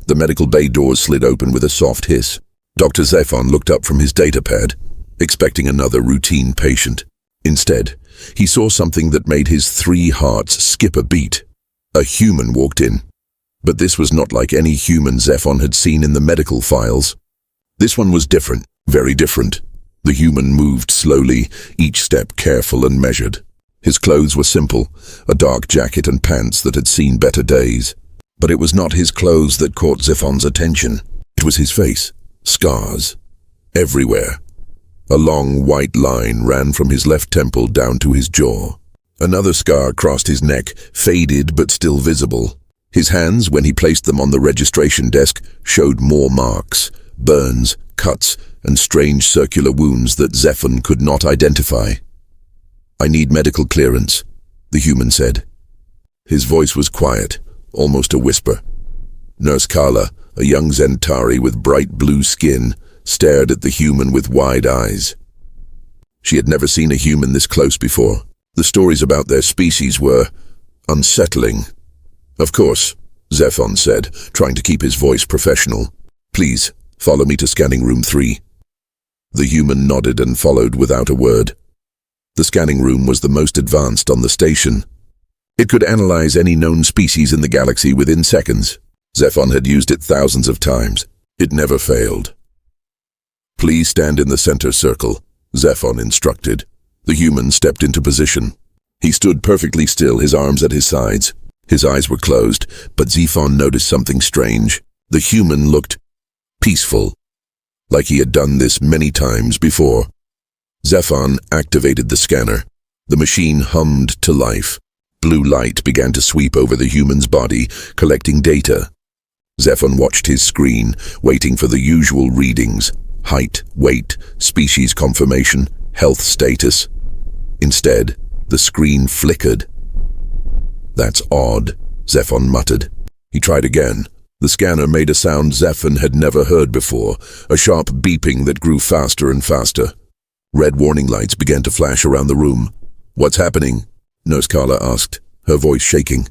The medical bay doors slid open with a soft hiss. Dr. Zephon looked up from his datapad, expecting another routine patient. Instead, he saw something that made his 3 hearts skip a beat. A human walked in. But this was not like any human Zephon had seen in the medical files. This one was different, very different. The human moved slowly, each step careful and measured. His clothes were simple, a dark jacket and pants that had seen better days. But it was not his clothes that caught Zephon's attention. It was his face. Scars. Everywhere. A long white line ran from his left temple down to his jaw. Another scar crossed his neck, faded but still visible. His hands, when he placed them on the registration desk, showed more marks, burns, cuts, and strange circular wounds that Zephon could not identify. "I need medical clearance," the human said. His voice was quiet, almost a whisper. Nurse Carla, a young Zentari with bright blue skin, stared at the human with wide eyes. She had never seen a human this close before. The stories about their species were unsettling. "Of course," Zephon said, trying to keep his voice professional. "Please, follow me to scanning room 3. The human nodded and followed without a word. The scanning room was the most advanced on the station. It could analyze any known species in the galaxy within seconds. Zephon had used it thousands of times. It never failed. "Please stand in the center circle," Zephon instructed. The human stepped into position. He stood perfectly still, his arms at his sides. His eyes were closed, but Zephon noticed something strange. The human looked peaceful, like he had done this many times before. Zephon activated the scanner. The machine hummed to life. Blue light began to sweep over the human's body, collecting data. Zephon watched his screen, waiting for the usual readings: height, weight, species confirmation, health status. Instead, the screen flickered. "That's odd," Zephon muttered. He tried again. The scanner made a sound Zephon had never heard before, a sharp beeping that grew faster and faster. Red warning lights began to flash around the room. "What's happening?" Nurse Carla asked, her voice shaking.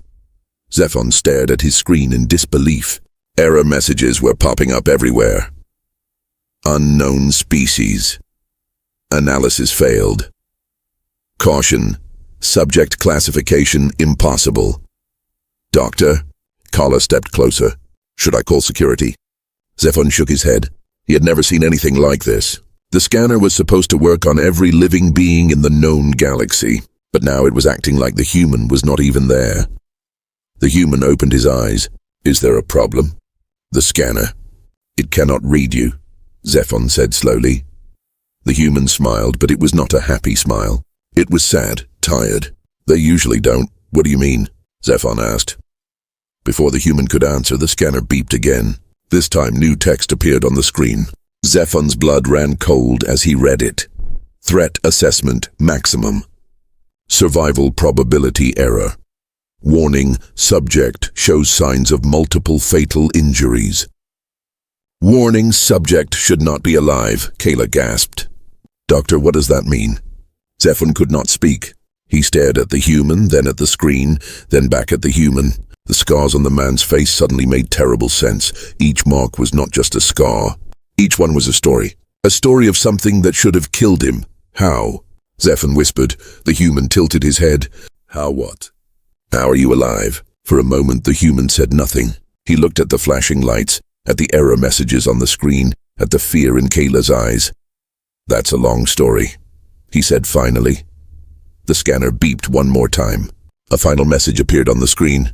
Zephon stared at his screen in disbelief. Error messages were popping up everywhere. Unknown species. Analysis failed. Caution. Subject classification impossible. "Doctor?" Carla stepped closer. "Should I call security?" Zephon shook his head. He had never seen anything like this. The scanner was supposed to work on every living being in the known galaxy, but now it was acting like the human was not even there. The human opened his eyes. "Is there a problem?" "The scanner. It cannot read you," Zephon said slowly. The human smiled, but it was not a happy smile. It was sad, tired. "They usually don't." "What do you mean?" Zephon asked. Before the human could answer, the scanner beeped again. This time new text appeared on the screen. Zephon's blood ran cold as he read it. Threat assessment maximum. Survival probability error. Warning, subject shows signs of multiple fatal injuries. "Warning, subject should not be alive," Kayla gasped. "Doctor, what does that mean?" Zephon could not speak. He stared at the human, then at the screen, then back at the human. The scars on the man's face suddenly made terrible sense. Each mark was not just a scar. Each one was a story. A story of something that should have killed him. "How?" Zephon whispered. The human tilted his head. "How what?" "How are you alive?" For a moment the human said nothing. He looked at the flashing lights, at the error messages on the screen, at the fear in Kayla's eyes. "That's a long story," he said finally. The scanner beeped one more time. A final message appeared on the screen,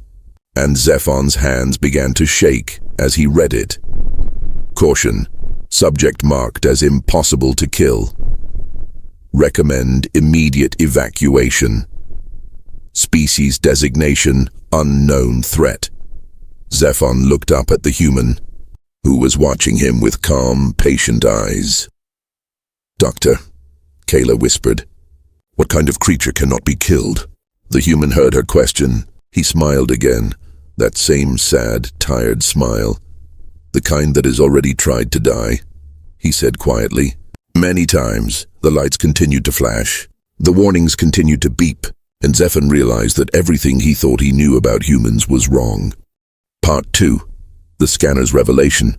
and Zephon's hands began to shake as he read it. Caution. Subject marked as impossible to kill. Recommend immediate evacuation. Species designation unknown threat. Zephon looked up at the human, who was watching him with calm, patient eyes. "Doctor," Kayla whispered, "what kind of creature cannot be killed?" The human heard her question. He smiled again, that same sad, tired smile. "The kind that has already tried to die," he said quietly. Many times, the lights continued to flash. The warnings continued to beep, and Zephon realized that everything he thought he knew about humans was wrong. Part 2. The scanner's revelation.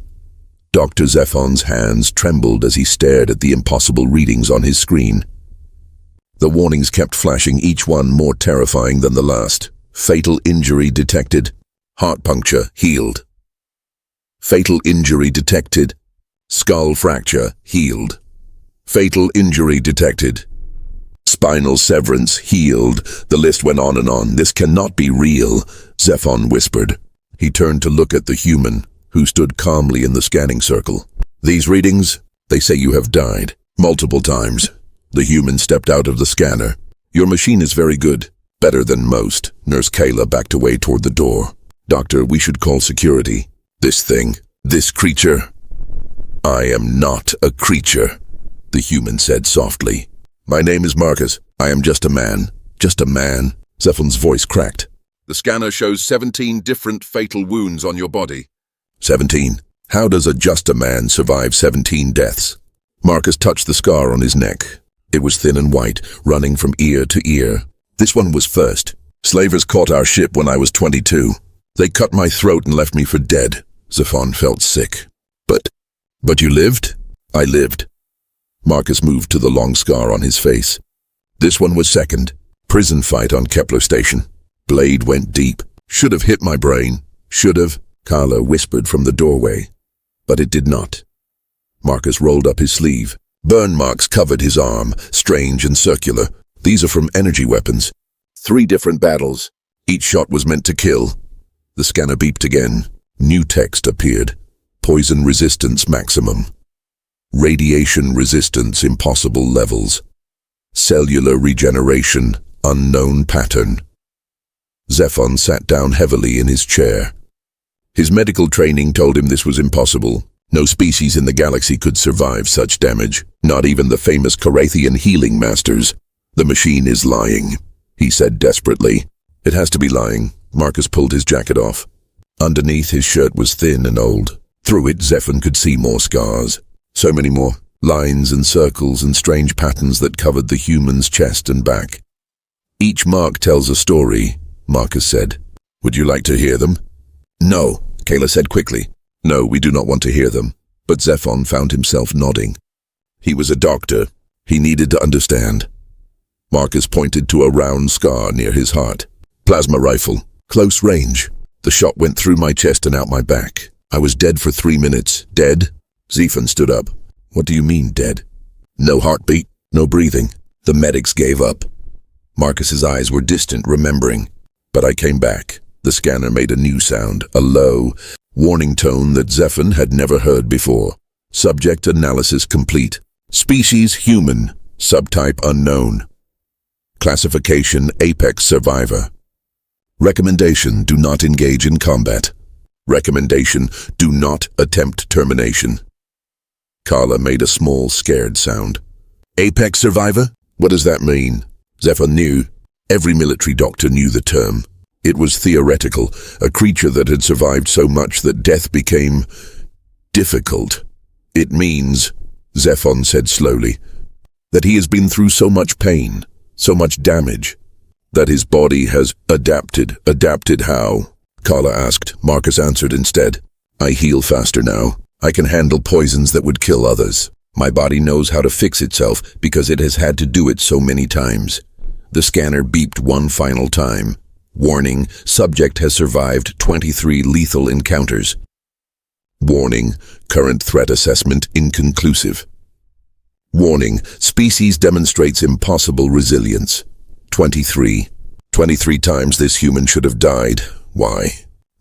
Dr. Zephon's hands trembled as he stared at the impossible readings on his screen. The warnings kept flashing, each one more terrifying than the last. Fatal injury detected. Heart puncture healed. Fatal injury detected. Skull fracture healed. Fatal injury detected. Spinal severance healed. The list went on and on. This cannot be real, Zephon whispered. He turned to look at the human, who stood calmly in the scanning circle. These readings, they say you have died. Multiple times. The human stepped out of the scanner. Your machine is very good. Better than most. Nurse Kayla backed away toward the door. Doctor, we should call security. This thing, this creature. I am not a creature, the human said softly. My name is Marcus. I am just a man. Just a man. Zephon's voice cracked. The scanner shows 17 different fatal wounds on your body. 17. How does a just a man survive 17 deaths? Marcus touched the scar on his neck. It was thin and white, running from ear to ear. This one was first. Slavers caught our ship when I was 22. They cut my throat and left me for dead. Zephon felt sick. But you lived? I lived. Marcus moved to the long scar on his face. This one was second. Prison fight on Kepler Station. Blade went deep. Should have hit my brain. Should have, Carla whispered from the doorway. But it did not. Marcus rolled up his sleeve. Burn marks covered his arm, strange and circular. These are from energy weapons. 3 different battles. Each shot was meant to kill. The scanner beeped again. New text appeared. Poison resistance maximum. Radiation resistance impossible levels. Cellular regeneration unknown pattern. Zephon sat down heavily in his chair. His medical training told him this was impossible. No species in the galaxy could survive such damage, not even the famous Carathian healing masters. The machine is lying, he said desperately. It has to be lying. Marcus pulled his jacket off. Underneath, his shirt was thin and old. Through it, Zephon could see more scars. So many more. Lines and circles and strange patterns that covered the human's chest and back. Each mark tells a story, Marcus said. Would you like to hear them? No, Kayla said quickly. No, we do not want to hear them. But Zephon found himself nodding. He was a doctor. He needed to understand. Marcus pointed to a round scar near his heart. Plasma rifle. Close range. The shot went through my chest and out my back. I was dead for 3 minutes. Dead? Zephon stood up. What do you mean, dead? No heartbeat, no breathing. The medics gave up. Marcus's eyes were distant, remembering. But I came back. The scanner made a new sound, a low, warning tone that Zephon had never heard before. Subject analysis complete. Species human. Subtype unknown. Classification apex survivor. Recommendation: do not engage in combat. Recommendation: do not attempt termination. Carla made a small, scared sound. Apex survivor? What does that mean? Zephon knew. Every military doctor knew the term. It was theoretical, a creature that had survived so much that death became difficult. It means, Zephon said slowly, that he has been through so much pain, so much damage, that his body has adapted. Adapted how? Carla asked. Marcus answered instead. I heal faster now. I can handle poisons that would kill others. My body knows how to fix itself because it has had to do it so many times. The scanner beeped one final time. Warning, subject has survived 23 lethal encounters. Warning, current threat assessment inconclusive. Warning, species demonstrates impossible resilience. 23. 23 times this human should have died. Why?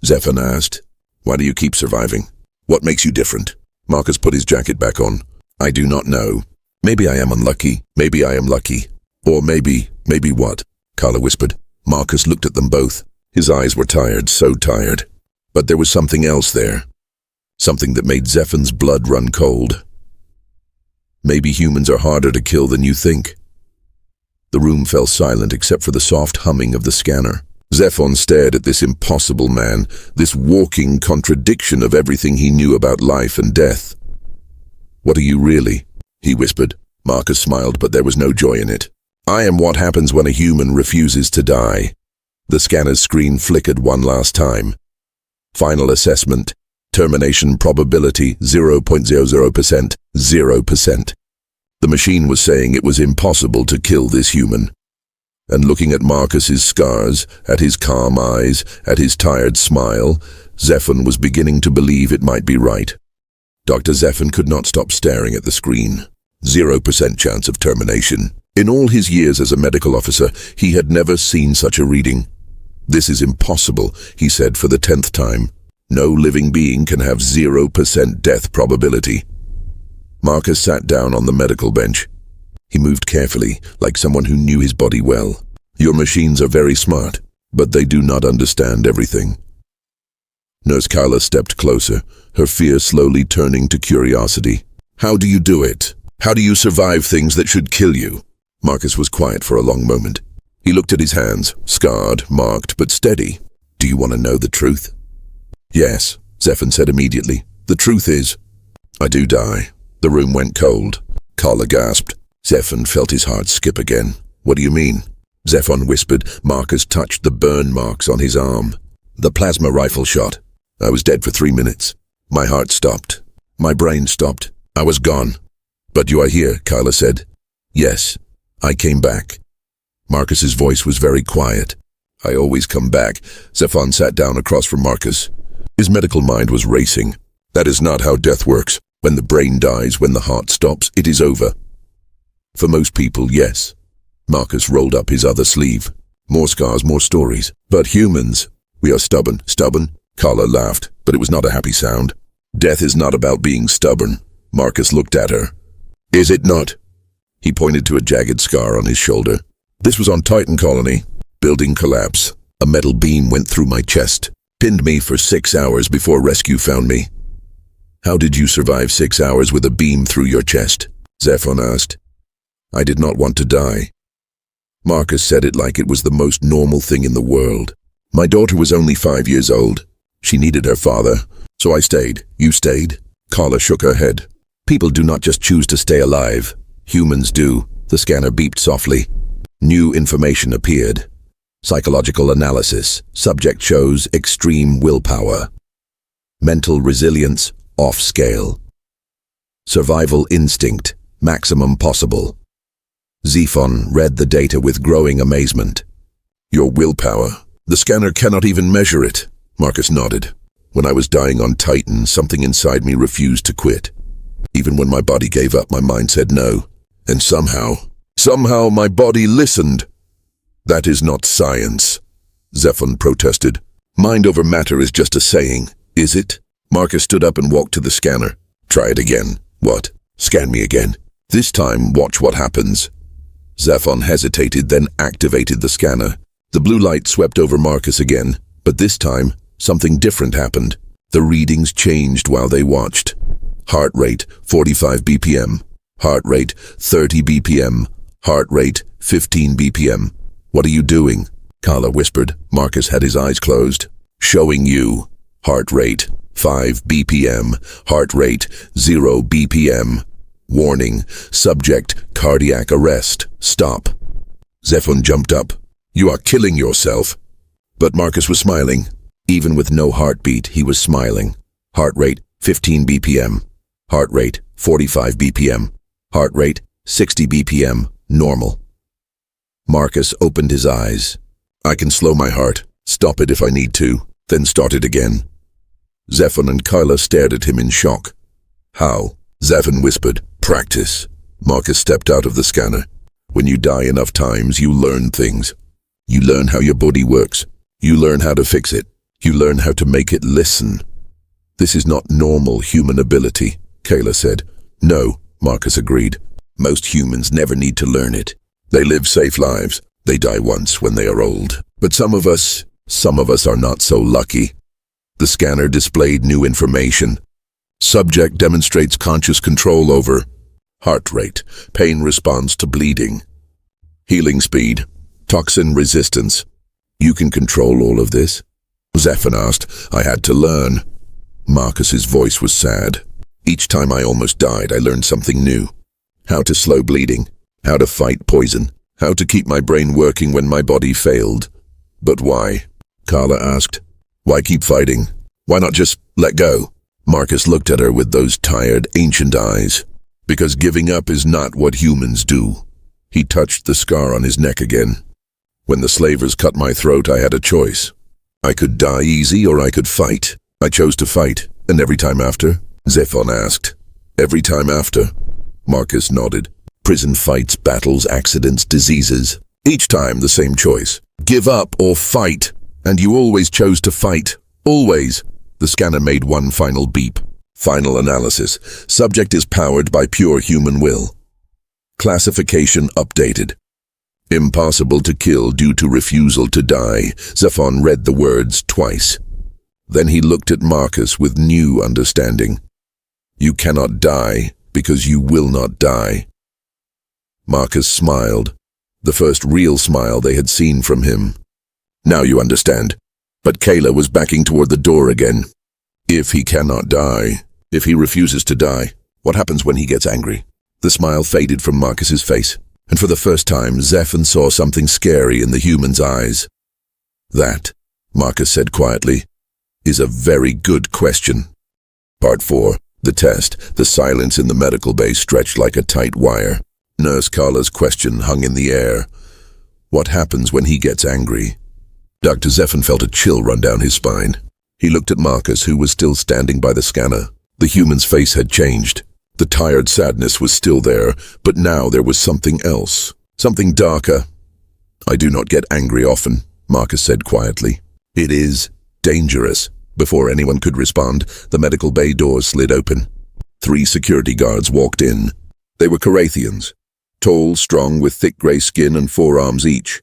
Zephon asked. Why do you keep surviving? What makes you different? Marcus put his jacket back on. I do not know. Maybe I am unlucky. Maybe I am lucky. Or maybe what? Carla whispered. Marcus looked at them both. His eyes were tired, so tired. But there was something else there. Something that made Zephon's blood run cold. Maybe humans are harder to kill than you think. The room fell silent except for the soft humming of the scanner. Zephon stared at this impossible man, this walking contradiction of everything he knew about life and death. What are you really? He whispered. Marcus smiled, but there was no joy in it. I am what happens when a human refuses to die. The scanner's screen flickered one last time. Final assessment. Termination probability 0.00%, 0%. The machine was saying it was impossible to kill this human. And looking at Marcus's scars, at his calm eyes, at his tired smile, Zephon was beginning to believe it might be right. Dr. Zephon could not stop staring at the screen. 0% chance of termination. In all his years as a medical officer, he had never seen such a reading. "This is impossible," he said for the 10th time. "No living being can have 0% death probability." Marcus sat down on the medical bench. He moved carefully, like someone who knew his body well. "Your machines are very smart, but they do not understand everything." Nurse Kyla stepped closer, her fear slowly turning to curiosity. "How do you do it? How do you survive things that should kill you?" Marcus was quiet for a long moment. He looked at his hands, scarred, marked, but steady. "Do you want to know the truth?" "Yes," Zephon said immediately. "The truth is, I do die." The room went cold. Carla gasped. Zephon felt his heart skip again. "What do you mean?" Zephon whispered. Marcus touched the burn marks on his arm. "The plasma rifle shot. I was dead for 3 minutes. My heart stopped. My brain stopped. I was gone." "But you are here," Kyla said. "Yes, I came back." Marcus's voice was very quiet. "I always come back." Zephon sat down across from Marcus. His medical mind was racing. "That is not how death works. When the brain dies, when the heart stops, it is over." "For most people, yes." Marcus rolled up his other sleeve. "More scars, more stories. But humans, we are stubborn." "Stubborn?" Carla laughed, but it was not a happy sound. "Death is not about being stubborn." Marcus looked at her. "Is it not?" He pointed to a jagged scar on his shoulder. "This was on Titan Colony. Building collapse. A metal beam went through my chest, pinned me for 6 hours before rescue found me." "How did you survive 6 hours with a beam through your chest?" Zephon asked. "I did not want to die." Marcus said it like it was the most normal thing in the world. "My daughter was only 5 years old. She needed her father, so I stayed." "You stayed?" Carla shook her head. "People do not just choose to stay alive. Humans do." The scanner beeped softly. New information appeared. Psychological analysis. Subject shows extreme willpower. Mental resilience, off scale. Survival instinct, maximum possible. Zephon read the data with growing amazement. "Your willpower? The scanner cannot even measure it." Marcus nodded. "When I was dying on Titan, something inside me refused to quit. Even when my body gave up, my mind said no. And somehow my body listened." "That is not science," Zephon protested. "Mind over matter is just a saying, is it?" Marcus stood up and walked to the scanner. "Try it again." "What?" "Scan me again. This time, watch what happens." Zephon hesitated, then activated the scanner. The blue light swept over Marcus again, but this time, something different happened. The readings changed while they watched. Heart rate, 45 BPM. Heart rate, 30 BPM. Heart rate, 15 BPM. "What are you doing?" Carla whispered. Marcus had his eyes closed. "Showing you. Heart rate, 5 BPM. Heart rate, 0 BPM. Warning, subject, cardiac arrest. Stop." Zephon jumped up. "You are killing yourself." But Marcus was smiling. Even with no heartbeat, he was smiling. Heart rate, 15 BPM. Heart rate, 45 BPM. Heart rate, 60 BPM, normal. Marcus opened his eyes. "I can slow my heart, stop it if I need to, then start it again." Zephon and Kyla stared at him in shock. "How?" Zephon whispered. "Practice." Marcus stepped out of the scanner. "When you die enough times, you learn things. You learn how your body works. You learn how to fix it. You learn how to make it listen." "This is not normal human ability," Kayla said. "No," Marcus agreed. "Most humans never need to learn it. They live safe lives. They die once when they are old. But some of us are not so lucky." The scanner displayed new information. Subject demonstrates conscious control over heart rate, pain response to bleeding, healing speed, toxin resistance. "You can control all of this?" Zephon asked. "I had to learn." Marcus's voice was sad. "Each time I almost died, I learned something new. How to slow bleeding, how to fight poison, how to keep my brain working when my body failed." "But why?" Carla asked. "Why keep fighting? Why not just let go?" Marcus looked at her with those tired, ancient eyes. Because giving up is not what humans do. He touched the scar on his neck again. When the slavers cut my throat, I had a choice. I could die easy or I could fight. I chose to fight. And every time after? Zephon asked. Every time after? Marcus nodded. Prison fights, battles, accidents, diseases. Each time the same choice. Give up or fight. And you always chose to fight. Always. The scanner made one final beep. Final analysis. Subject is powered by pure human will. Classification updated. Impossible to kill due to refusal to die. Zephon read the words twice. Then he looked at Marcus with new understanding. You cannot die because you will not die. Marcus smiled. The first real smile they had seen from him. Now you understand. But Kayla was backing toward the door again. If he cannot die, if he refuses to die, what happens when he gets angry? The smile faded from Marcus's face, and for the first time, Zephon saw something scary in the human's eyes. That, Marcus said quietly, is a very good question. Part 4. The test. The silence in the medical bay stretched like a tight wire. Nurse Carla's question hung in the air. What happens when he gets angry? Dr. Zephon felt a chill run down his spine. He looked at Marcus, who was still standing by the scanner. The human's face had changed. The tired sadness was still there, but now there was something else. Something darker. I do not get angry often, Marcus said quietly. It is dangerous. Before anyone could respond, the medical bay doors slid open. 3 security guards walked in. They were Carathians, tall, strong, with thick gray skin and 4 arms each.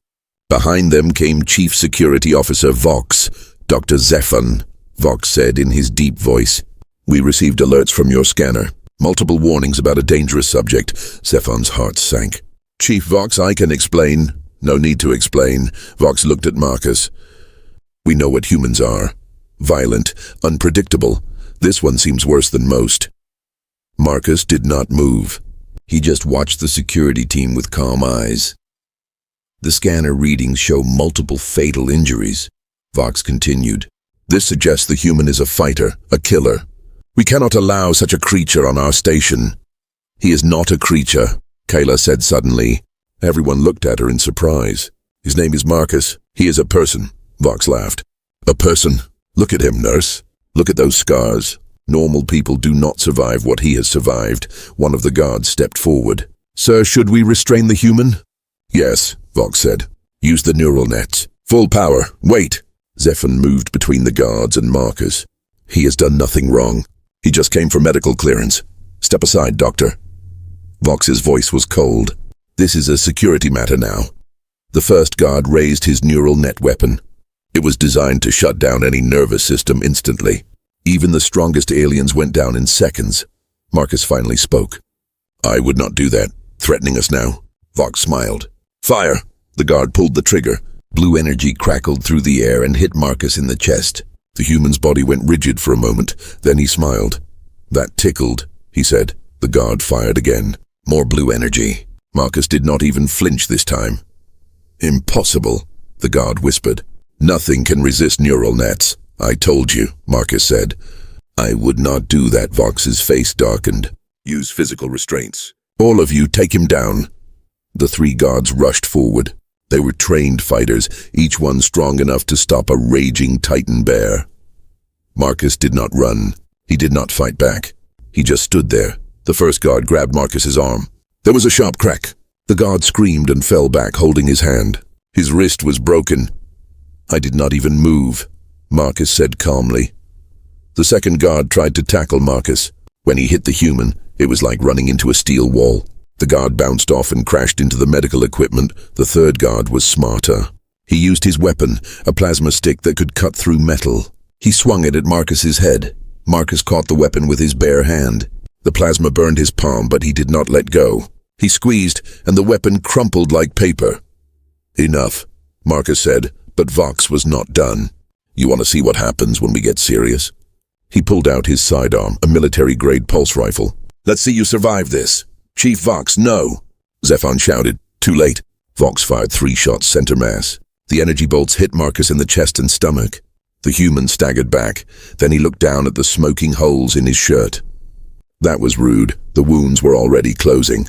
Behind them came Chief Security Officer Vox. Dr. Zephon, Vox said in his deep voice. We received alerts from your scanner. Multiple warnings about a dangerous subject. Zephon's heart sank. Chief Vox, I can explain. No need to explain. Vox looked at Marcus. We know what humans are. Violent, unpredictable. This one seems worse than most. Marcus did not move. He just watched the security team with calm eyes. The scanner readings show multiple fatal injuries. Vox continued. This suggests the human is a fighter, a killer. We cannot allow such a creature on our station. He is not a creature, Kayla said suddenly. Everyone looked at her in surprise. His name is Marcus. He is a person, Vox laughed. A person? Look at him, nurse. Look at those scars. Normal people do not survive what he has survived. One of the guards stepped forward. Sir, should we restrain the human? Yes, Vox said. Use the neural nets. Full power. Wait. Zephon moved between the guards and Marcus. He has done nothing wrong. He just came for medical clearance. Step aside, doctor. Vox's voice was cold. This is a security matter now. The first guard raised his neural net weapon. It was designed to shut down any nervous system instantly. Even the strongest aliens went down in seconds. Marcus finally spoke. I would not do that. Threatening us now. Vox smiled. Fire! The guard pulled the trigger. Blue energy crackled through the air and hit Marcus in the chest. The human's body went rigid for a moment. Then he smiled. That tickled, he said. The guard fired again. More blue energy. Marcus did not even flinch this time. Impossible, the guard whispered. Nothing can resist neural nets. I told you, Marcus said. I would not do that. Vox's face darkened. Use physical restraints. All of you, take him down. The 3 guards rushed forward. They were trained fighters, each one strong enough to stop a raging Titan bear. Marcus did not run. He did not fight back. He just stood there. The first guard grabbed Marcus's arm. There was a sharp crack. The guard screamed and fell back, holding his hand. His wrist was broken. I did not even move, Marcus said calmly. The second guard tried to tackle Marcus. When he hit the human, it was like running into a steel wall. The guard bounced off and crashed into the medical equipment. The third guard was smarter. He used his weapon, a plasma stick that could cut through metal. He swung it at Marcus's head. Marcus caught the weapon with his bare hand. The plasma burned his palm, but he did not let go. He squeezed, and the weapon crumpled like paper. Enough, Marcus said, but Vox was not done. You want to see what happens when we get serious? He pulled out his sidearm, a military-grade pulse rifle. Let's see you survive this. Chief Vox, no! Zephon shouted. Too late. Vox fired 3 shots center mass. The energy bolts hit Marcus in the chest and stomach. The human staggered back, then he looked down at the smoking holes in his shirt. That was rude. The wounds were already closing.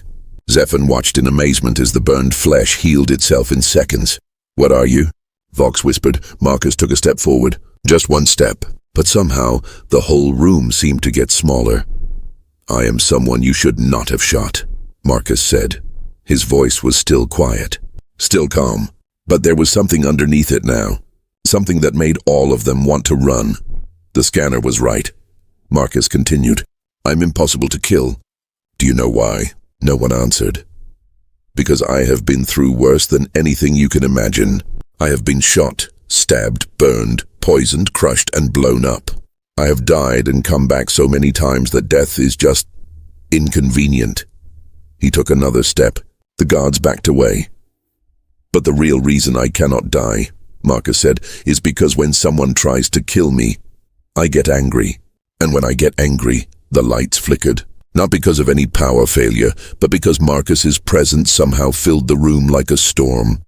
Zephan watched in amazement as the burned flesh healed itself in seconds. "What are you?" Vox whispered. Marcus took a step forward. Just one step. But somehow, the whole room seemed to get smaller. "I am someone you should not have shot," Marcus said. His voice was still quiet, still calm, but there was something underneath it now. Something that made all of them want to run. The scanner was right. Marcus continued. "I'm impossible to kill." "Do you know why?" No one answered. "Because I have been through worse than anything you can imagine. I have been shot, stabbed, burned, poisoned, crushed, and blown up. I have died and come back so many times that death is just inconvenient." He took another step. The guards backed away. "But the real reason I cannot die," Marcus said, "is because when someone tries to kill me, I get angry. And when I get angry, the lights flickered. Not because of any power failure, but because Marcus's presence somehow filled the room like a storm.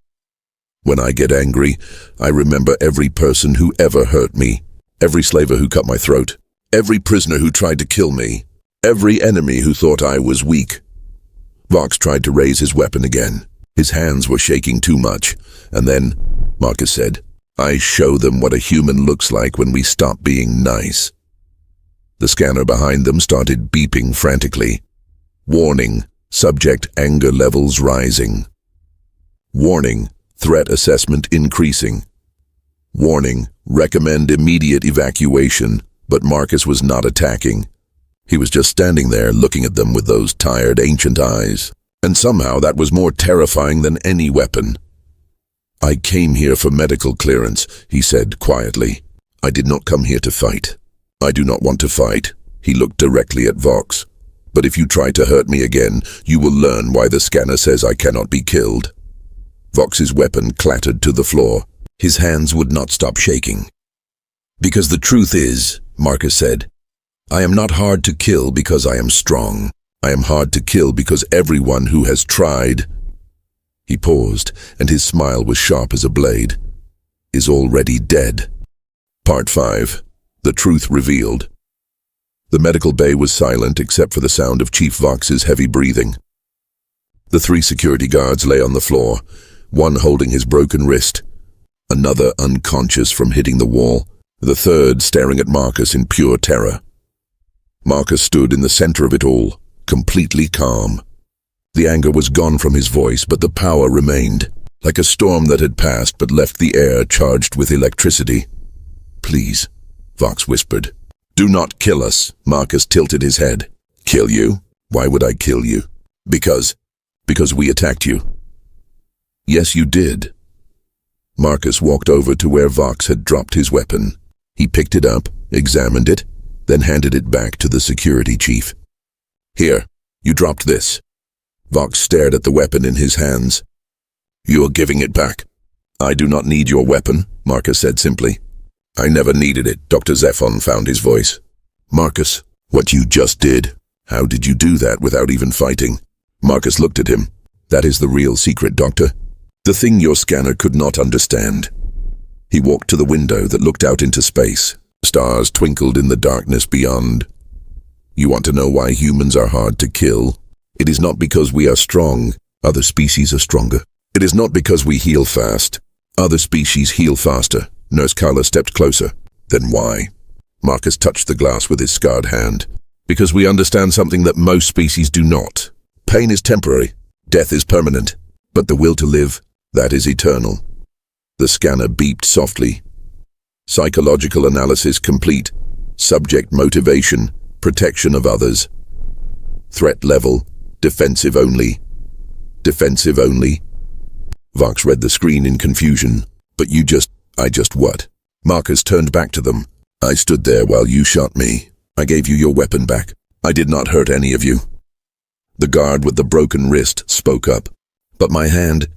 When I get angry, I remember every person who ever hurt me, every slaver who cut my throat, every prisoner who tried to kill me, every enemy who thought I was weak." Vox tried to raise his weapon again. His hands were shaking too much. And then, Marcus said, "I show them what a human looks like when we stop being nice." The scanner behind them started beeping frantically. "Warning, subject anger levels rising. Warning, threat assessment increasing. Warning, recommend immediate evacuation." But Marcus was not attacking. He was just standing there looking at them with those tired ancient eyes. And somehow that was more terrifying than any weapon. "I came here for medical clearance," he said quietly. "I did not come here to fight. I do not want to fight." He looked directly at Vox. "But if you try to hurt me again, you will learn why the scanner says I cannot be killed." Vox's weapon clattered to the floor. His hands would not stop shaking. "Because the truth is," Marcus said, "I am not hard to kill because I am strong. I am hard to kill because everyone who has tried—" He paused, and his smile was sharp as a blade. "Is already dead." Part 5. The Truth Revealed. The medical bay was silent except for the sound of Chief Vox's heavy breathing. The 3 security guards lay on the floor, one holding his broken wrist, another unconscious from hitting the wall, the third staring at Marcus in pure terror. Marcus stood in the center of it all, completely calm. The anger was gone from his voice, but the power remained, like a storm that had passed but left the air charged with electricity. "Please," Vox whispered. "Do not kill us." Marcus tilted his head. "Kill you? Why would I kill you?" Because we attacked you." "Yes, you did." Marcus walked over to where Vox had dropped his weapon. He picked it up, examined it, then handed it back to the security chief. "Here, you dropped this." Vox stared at the weapon in his hands. "You are giving it back." "I do not need your weapon," Marcus said simply. "I never needed it." Dr. Zephan found his voice. "Marcus, what you just did, how did you do that without even fighting?" Marcus looked at him. "That is the real secret, Doctor. The thing your scanner could not understand." He walked to the window that looked out into space. Stars twinkled in the darkness beyond. "You want to know why humans are hard to kill? It is not because we are strong. Other species are stronger. It is not because we heal fast. Other species heal faster." Nurse Carla stepped closer. "Then why?" Marcus touched the glass with his scarred hand. "Because we understand something that most species do not. Pain is temporary. Death is permanent. But the will to live, that is eternal." The scanner beeped softly. "Psychological analysis complete. Subject motivation, protection of others. Threat level, defensive only." "Defensive only?" Vox read the screen in confusion. "But I just what?" Marcus turned back to them. "I stood there while you shot me. I gave you your weapon back. I did not hurt any of you." The guard with the broken wrist spoke up. "But my hand—"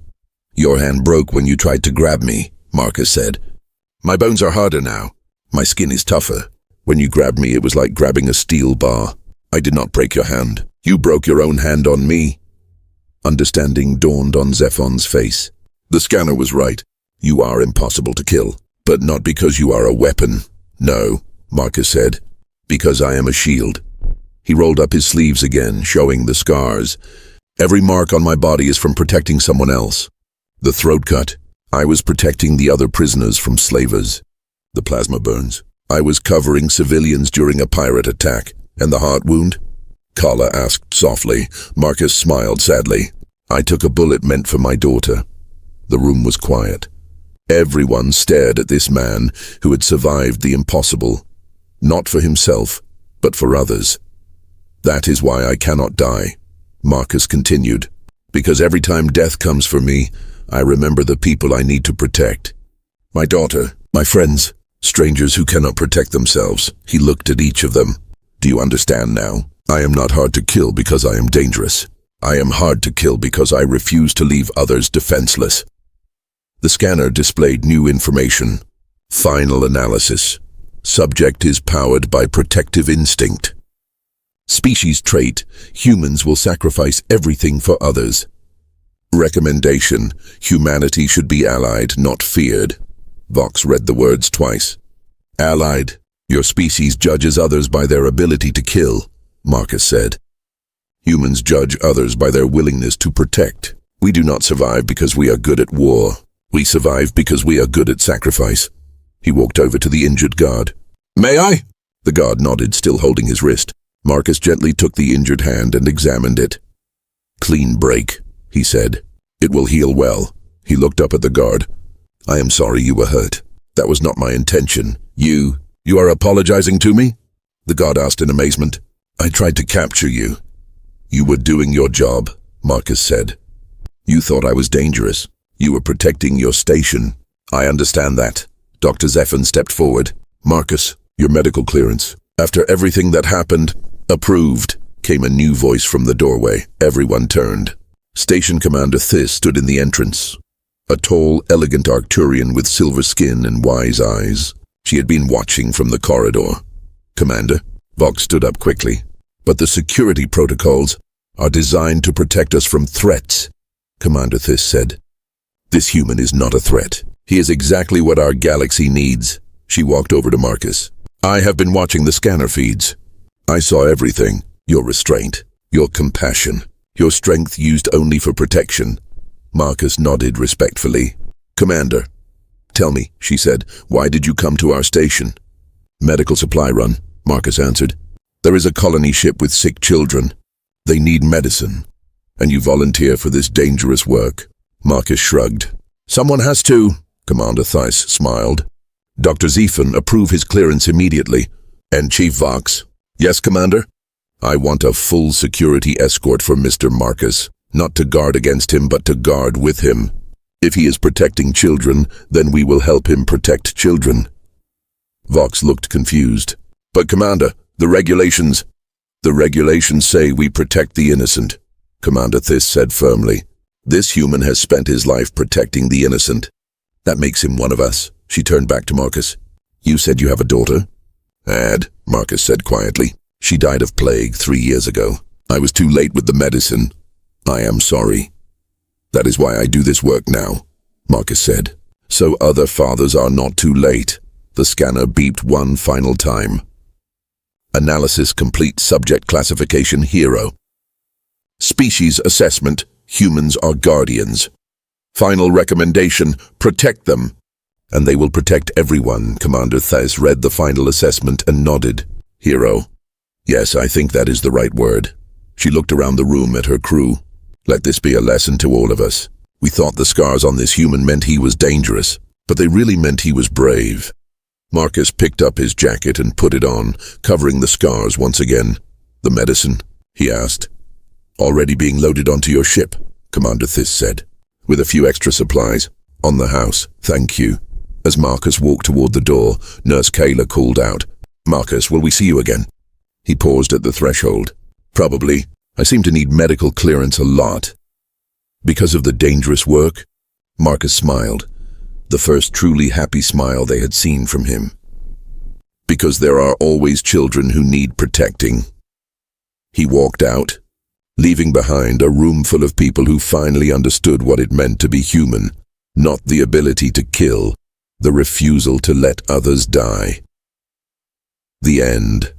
"Your hand broke when you tried to grab me," Marcus said. "My bones are harder now. My skin is tougher. When you grabbed me, it was like grabbing a steel bar. I did not break your hand. You broke your own hand on me." Understanding dawned on Zephan's face. The scanner was right. You are impossible to kill. But not because you are a weapon. No, Marcus said. Because I am a shield. He rolled up his sleeves again, showing the scars. Every mark on my body is from protecting someone else. The throat cut. I was protecting the other prisoners from slavers. The plasma burns. I was covering civilians during a pirate attack. And the heart wound? Carla asked softly. Marcus smiled sadly. I took a bullet meant for my daughter. The room was quiet. Everyone stared at this man who had survived the impossible. Not for himself, but for others. That is why I cannot die, Marcus continued. Because every time death comes for me, I remember the people I need to protect. My daughter, my friends, strangers who cannot protect themselves. He looked at each of them. Do you understand now? I am not hard to kill because I am dangerous. I am hard to kill because I refuse to leave others defenseless. The scanner displayed new information. Final analysis. Subject is powered by protective instinct. Species trait, humans will sacrifice everything for others. Recommendation, humanity should be allied, not feared. Vox read the words twice. Allied, your species judges others by their ability to kill, Marcus said. Humans judge others by their willingness to protect. We do not survive because we are good at war. We survive because we are good at sacrifice. He walked over to the injured guard. May I? The guard nodded, still holding his wrist. Marcus gently took the injured hand and examined it. Clean break, he said. It will heal well. He looked up at the guard. I am sorry you were hurt. That was not my intention. You are apologizing to me? The guard asked in amazement. I tried to capture you. You were doing your job, Marcus said. You thought I was dangerous. You were protecting your station. I understand that. Dr. Zephan stepped forward. Marcus, your medical clearance. After everything that happened, approved, came a new voice from the doorway. Everyone turned. Station Commander Thys stood in the entrance. A tall, elegant Arcturian with silver skin and wise eyes. She had been watching from the corridor. Commander, Vox stood up quickly. But the security protocols are designed to protect us from threats, Commander Thys said. This human is not a threat. He is exactly what our galaxy needs. She walked over to Marcus. I have been watching the scanner feeds. I saw everything. Your restraint, your compassion, your strength used only for protection. Marcus nodded respectfully. Commander, tell me, she said, why did you come to our station? Medical supply run, Marcus answered. There is a colony ship with sick children. They need medicine. And you volunteer for this dangerous work. Marcus shrugged. Someone has to, Commander Thys smiled. Dr. Zephan, approve his clearance immediately. And Chief Vox. Yes, Commander? I want a full security escort for Mr. Marcus, not to guard against him, but to guard with him. If he is protecting children, then we will help him protect children. Vox looked confused. But Commander, the regulations say we protect the innocent, Commander Thys said firmly. This human has spent his life protecting the innocent. That makes him one of us. She turned back to Marcus. You said you have a daughter? Marcus said quietly. She died of plague 3 years ago. I was too late with the medicine. I am sorry. That is why I do this work now, Marcus said. So other fathers are not too late. The scanner beeped one final time. Analysis complete. Subject classification hero. Species assessment. Humans are guardians. Final recommendation, protect them. And they will protect everyone. Commander Thys read the final assessment and nodded. Hero. Yes, I think that is the right word. She looked around the room at her crew. Let this be a lesson to all of us. We thought the scars on this human meant he was dangerous, but they really meant he was brave. Marcus picked up his jacket and put it on, covering the scars once again. The medicine? He asked. Already being loaded onto your ship, Commander Thys said. With a few extra supplies. On the house, thank you. As Marcus walked toward the door, Nurse Kayla called out, Marcus, will we see you again? He paused at the threshold. Probably. I seem to need medical clearance a lot. Because of the dangerous work? Marcus smiled. The first truly happy smile they had seen from him. Because there are always children who need protecting. He walked out, leaving behind a room full of people who finally understood what it meant to be human. Not the ability to kill, the refusal to let others die. The end.